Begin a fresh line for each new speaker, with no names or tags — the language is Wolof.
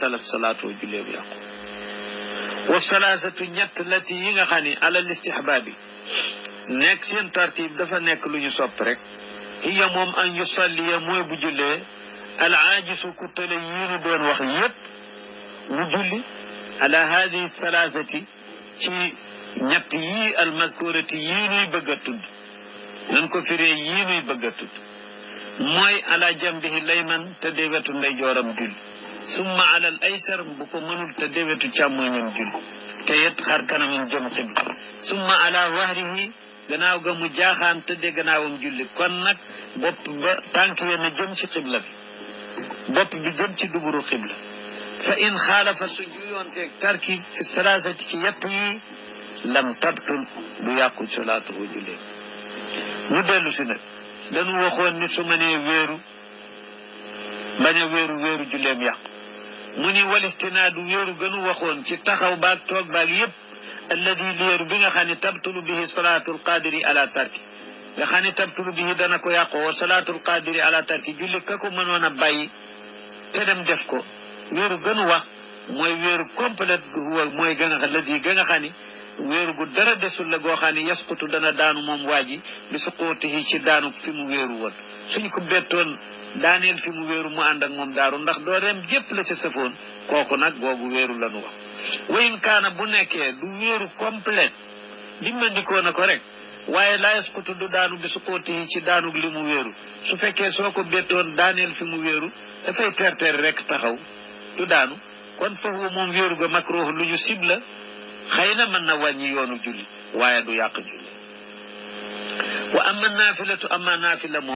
batalat salaatu julleem yàqu wa salaasatu ñett lati yi nga xam ni alal istihbaabi nekk seen tartib dafa nekk lu ñu sopp rek hiya moom an yusalliya mooy bu jullee al aajisu ku tële yii nu doon wax yépp mu julli ala hadihi salaasati ci ñett yii al mazkurati yii nuy bëgg a tudd nan ko firee yii nuy bëgg a tudd mooy ala jambihi layman te déwetu ndeyjooram julli summa ala al aysar bu ko mënul te déwetu càmmoñam julli te yet xar kanamam jëm xibla summa ala wahrihi gannaaw ga mu jaaxaan tëdde gannaawam julli kon nag bopp ba tànk ya na jëm ci xibla bi bopp bi jëm ci duburu xibla fa in xaalafa su juyoon teeg tarki fi salaasati ci yett yi lam tabtul du yàqu salaatuhu jullee ñu dellu si nag dañu waxoon ni su ma nee wéeru bañ a wéeru julleem yàqu mu ni walistinaadu wéeru gënu waxoon ci taxaw baag toog baag yépp alladi wéeru bi nga xam ne tabtulu bihi salaatul qadiri ala tarki nga xam ne tabtulu bihi dana ko yàqu wa salaatul qadiri ala tarki julli ka ko mënoon a bàyyi te dem def ko wéeru gënu wax mooy wéeru complète huwa mooy ga nga alladi ga nga xam ne wéeru gu dara desul la goo xam ne yasqutu dana daanu moom waa ji bi suquutihi ci daanu fi mu wéeru woon suñ ko bettoon daaneel fi mu wéeru mu ànd ak moom daaru ndax doo dem jépp la ca sëfoon kooku nag boobu wéeru la nu wax wayin kaana bu nekkee du wéeru complète dimmandikoo na ko rek waaye laa yasqutu du daanu bi suquutihi ci daanug li mu wéeru su fekkee soo ko bettoon daaneel fi mu wéeru dafay terter rek taxaw du daanu kon foofu moom wéeru ga makruh lu ñu sib la xëy na mën na wàññi yoonu julli waaye du yàq julli wa amma naafilatu amma naafila moom